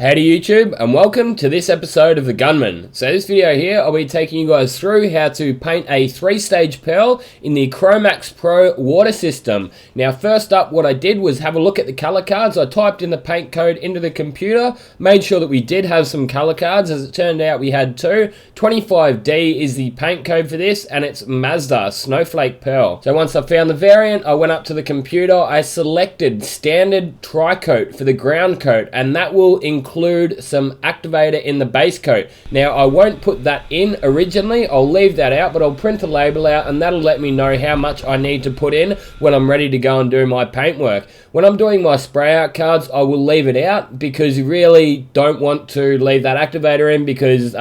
Howdy YouTube, and welcome to this episode of the Gunman. So this video here, I'll be taking you guys through how to paint a 3-stage pearl in the Cromax Pro water system. Now first up, what I did was have a look at the color cards. I typed in the paint code into the computer, made sure that we did have some color cards. As it turned out, we had two. 25D is the paint code for this, and it's Mazda Snowflake Pearl. So once I found the variant, I went up to the computer, I selected standard tri-coat for the ground coat, and that will include some activator in the base coat. Now I won't put that in originally, I'll leave that out, but I'll print a label out and that'll let me know how much I need to put in when I'm ready to go and do my paint work. When I'm doing my spray out cards, I will leave it out because you really don't want to leave that activator in, because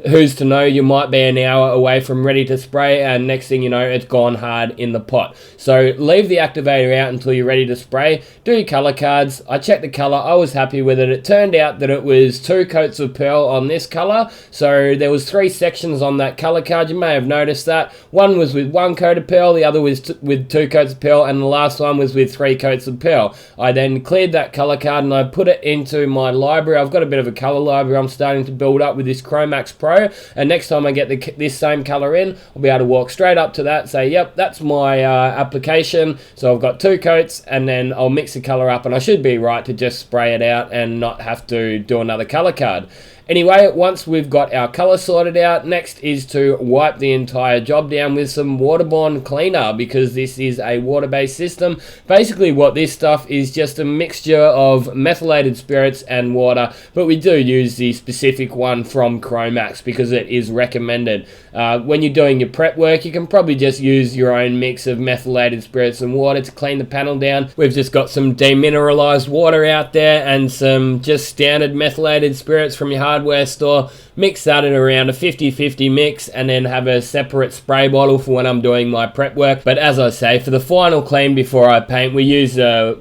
who's to know, you might be an hour away from ready to spray and next thing you know it's gone hard in the pot. So leave the activator out until you're ready to spray. Do your color cards. I checked the color, I was happy with it. It turned out that it was 2 coats of pearl on this color, so there was 3 sections on that color card. You may have noticed that one was with 1 coat of pearl, the other was with 2 coats of pearl, and the last one was with 3 coats of pearl. I then cleared that color card and I put it into my library. I've got a bit of a color library I'm starting to build up with this Cromax Pro, and next time I get this same color in, I'll be able to walk straight up to that, say yep, that's my application. So I've got 2 coats, and then I'll mix the color up and I should be right to just spray it out and not have to do another color card. Anyway, once we've got our color sorted out, next is to wipe the entire job down with some Waterborne cleaner, because this is a water-based system. Basically what this stuff is just a mixture of methylated spirits and water, but we do use the specific one from Cromax because it is recommended. When you're doing your prep work, you can probably just use your own mix of methylated spirits and water to clean the panel down. We've just got some demineralized water out there and some just standard methylated spirits from your hardware store. Mix that in around a 50-50 mix, and then have a separate spray bottle for when I'm doing my prep work. But as I say, for the final clean before I paint, we use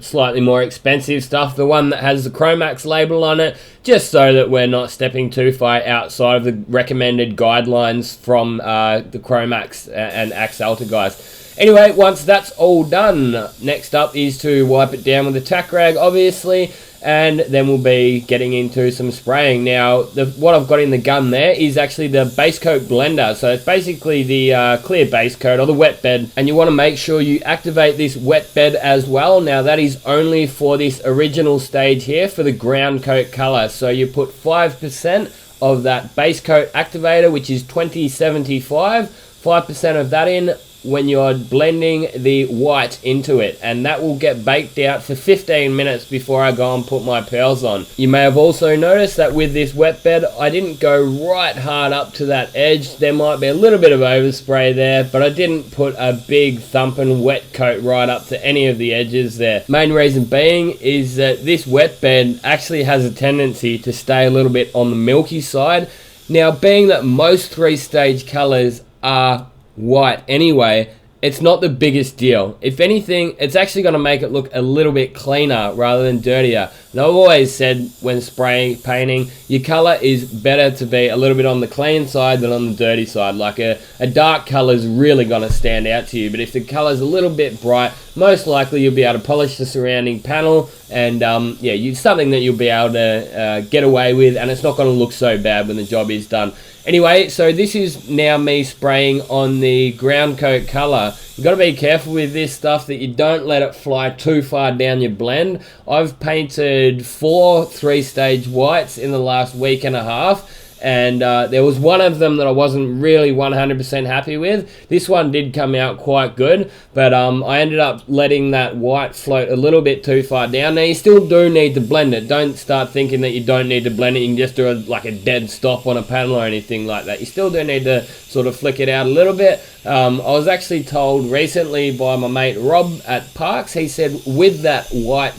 slightly more expensive stuff, the one that has the Cromax label on it, just so that we're not stepping too far outside of the recommended guidelines from the Cromax and Axalta guys. Anyway, once that's all done, next up is to wipe it down with a tack rag, obviously, and then we'll be getting into some spraying. Now, what I've got in the gun there is actually the base coat blender. So it's basically the clear base coat or the wet bed, and you want to make sure you activate this wet bed as well. Now, that is only for this original stage here for the ground coat color. So you put 5% of that base coat activator, which is 2075, 5% of that in when you're blending the white into it, and that will get baked out for 15 minutes before I go and put my pearls on. You may have also noticed that with this wet bed, I didn't go right hard up to that edge. There might be a little bit of overspray there, but I didn't put a big thumping wet coat right up to any of the edges there. Main reason being is that this wet bed actually has a tendency to stay a little bit on the milky side. Now, being that most 3-stage colors are white anyway, it's not the biggest deal. If anything, it's actually going to make it look a little bit cleaner rather than dirtier. And I've always said when spraying, painting, your color is better to be a little bit on the clean side than on the dirty side. Like a dark color is really going to stand out to you, but if the color's a little bit bright, most likely you'll be able to polish the surrounding panel, and yeah, something that you'll be able to get away with, and it's not going to look so bad when the job is done. Anyway, so this is now me spraying on the ground coat color. You've got to be careful with this stuff that you don't let it fly too far down your blend. I've painted 4 3-stage whites in the last week and a half, and there was one of them that I wasn't really 100% happy with. This one did come out quite good, but I ended up letting that white float a little bit too far down. Now, you still do need to blend it. Don't start thinking that you don't need to blend it. You can just do like a dead stop on a panel or anything like that. You still do need to sort of flick it out a little bit. I was actually told recently by my mate Rob at Parks, he said with that white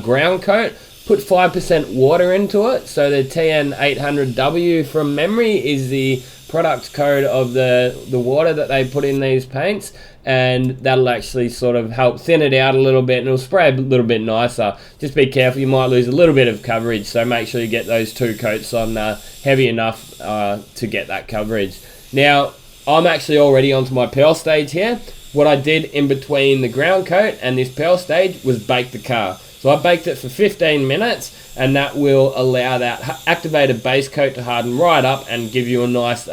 ground coat, put 5% water into it. So the TN800W from memory is the product code of the water that they put in these paints, and that'll actually sort of help thin it out a little bit, and it'll spray a little bit nicer. Just be careful, you might lose a little bit of coverage, so make sure you get those 2 coats on heavy enough to get that coverage. Now, I'm actually already onto my pearl stage here. What I did in between the ground coat and this pearl stage was bake the car. So I baked it for 15 minutes, and that will allow that activated base coat to harden right up and give you a nice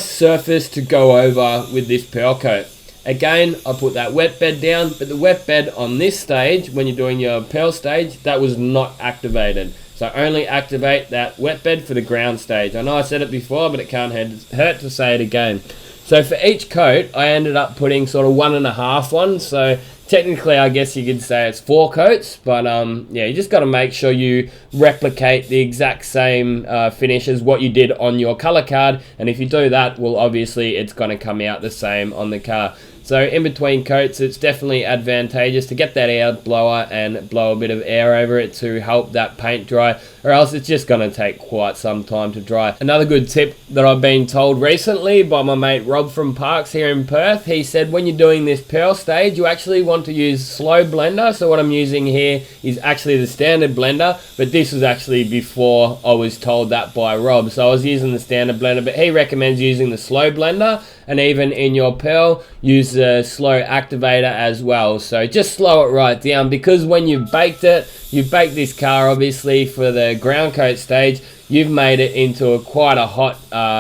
surface to go over with this pearl coat. Again, I put that wet bed down, but the wet bed on this stage, when you're doing your pearl stage, that was not activated. So only activate that wet bed for the ground stage. I know I said it before, but it can't hurt to say it again. So for each coat, I ended up putting sort of 1.5 ones. So technically, I guess you could say it's 4 coats, but yeah, you just got to make sure you replicate the exact same finish as what you did on your color card. And if you do that, well, obviously it's going to come out the same on the car. So in between coats, it's definitely advantageous to get that air blower and blow a bit of air over it to help that paint dry, or else it's just going to take quite some time to dry. Another good tip that I've been told recently by my mate Rob from Parks here in Perth, he said when you're doing this pearl stage, you actually want to use slow blender. So what I'm using here is actually the standard blender, but this was actually before I was told that by Rob. So I was using the standard blender, but he recommends using the slow blender, and even in your pearl, use the slow activator as well. So just slow it right down, because when you've baked it, you've baked this car obviously for the ground coat stage, you've made it into quite a hot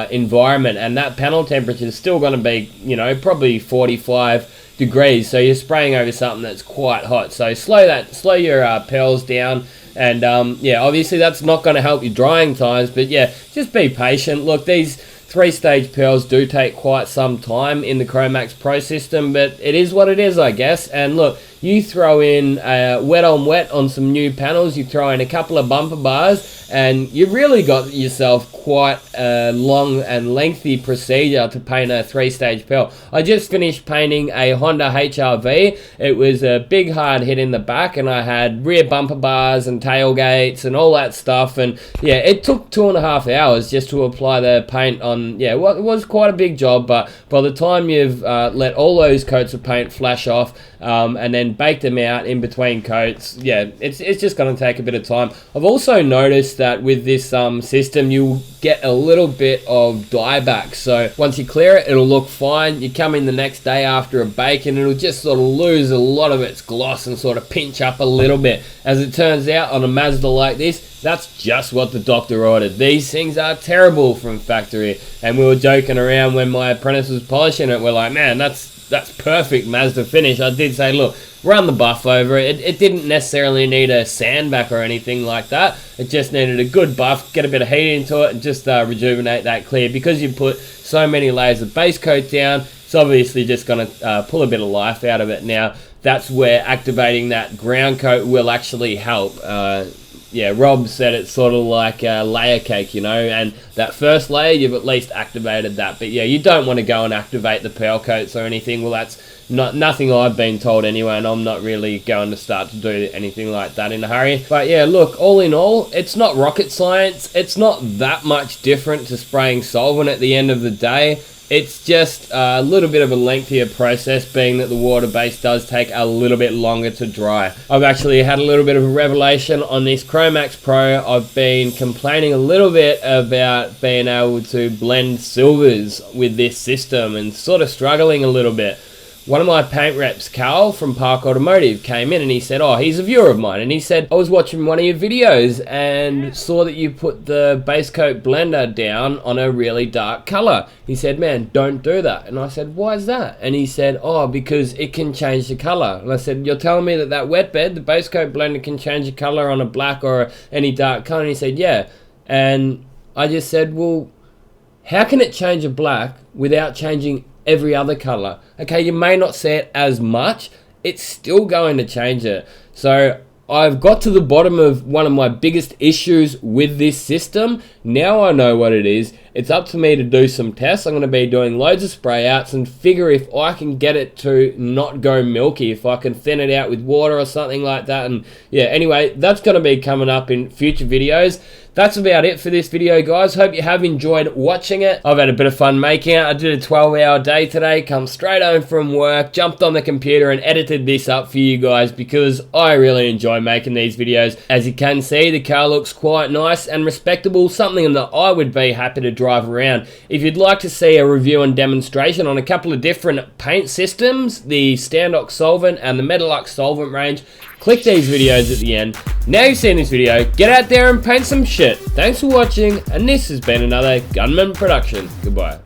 environment, and that panel temperature is still going to be, you know, probably 45 degrees. So you're spraying over something that's quite hot. So slow your pearls down. And yeah, obviously that's not going to help your drying times, but yeah, just be patient. Look, these 3-stage pearls do take quite some time in the Cromax Pro system, but it is what it is, I guess. And look, you throw in wet on wet on some new panels, you throw in a couple of bumper bars, and you've really got yourself quite a long and lengthy procedure to paint a 3-stage pearl. I just finished painting a Honda HR-V. It was a big hard hit in the back, and I had rear bumper bars and tailgates and all that stuff, and yeah, it took 2.5 hours just to apply the paint on. Yeah, well, it was quite a big job, but by the time you've let all those coats of paint flash off and then bake them out in between coats, yeah, it's just going to take a bit of time. I've also noticed that with this system, you get a little bit of dieback. So once you clear it, it'll look fine. You come in the next day after a bake, and it'll just sort of lose a lot of its gloss and sort of pinch up a little bit. As it turns out, on a Mazda like this, that's just what the doctor ordered. These things are terrible from factory, and we were joking around when my apprentice was polishing it. We're like, man, that's perfect Mazda finish. I did say, look, run the buff over it. It didn't necessarily need a sandback or anything like that. It just needed a good buff, get a bit of heat into it, and just rejuvenate that clear. Because you put so many layers of base coat down, it's obviously just going to pull a bit of life out of it. Now, that's where activating that ground coat will actually help. Yeah, Rob said it's sort of like a layer cake, you know, and that first layer, you've at least activated that. But yeah, you don't want to go and activate the pearl coats or anything. Well, that's nothing I've been told anyway, and I'm not really going to start to do anything like that in a hurry. But yeah, look, all in all, it's not rocket science. It's not that much different to spraying solvent at the end of the day. It's just a little bit of a lengthier process, being that the water base does take a little bit longer to dry. I've actually had a little bit of a revelation on this Cromax Pro. I've been complaining a little bit about being able to blend silvers with this system and sort of struggling a little bit. One of my paint reps, Carl from Park Automotive, came in and he said, oh, he's a viewer of mine, and he said, I was watching one of your videos and saw that you put the base coat blender down on a really dark color. He said, man, don't do that. And I said, why is that? And he said, oh, because it can change the color. And I said, you're telling me that wet bed, the base coat blender, can change the color on a black or any dark color? And he said, yeah. And I just said, well, how can it change a black without changing every other color? Okay, you may not see it as much, it's still going to change it. So I've got to the bottom of one of my biggest issues with this system. Now I know what it is. It's up to me to do some tests. I'm going to be doing loads of spray outs and figure if I can get it to not go milky, if I can thin it out with water or something like that. And yeah, anyway, that's going to be coming up in future videos. That's about it for this video, guys. Hope you have enjoyed watching it. I've had a bit of fun making it. I did a 12-hour day today, come straight home from work, jumped on the computer and edited this up for you guys because I really enjoy making these videos. As you can see, the car looks quite nice and respectable, something that I would be happy to drive around. If you'd like to see a review and demonstration on a couple of different paint systems, the Standox solvent and the Metalux solvent range, Click these videos at the end. Now you've seen this video, get out there and paint some shit. Thanks for watching, and this has been another Gunman production. Goodbye.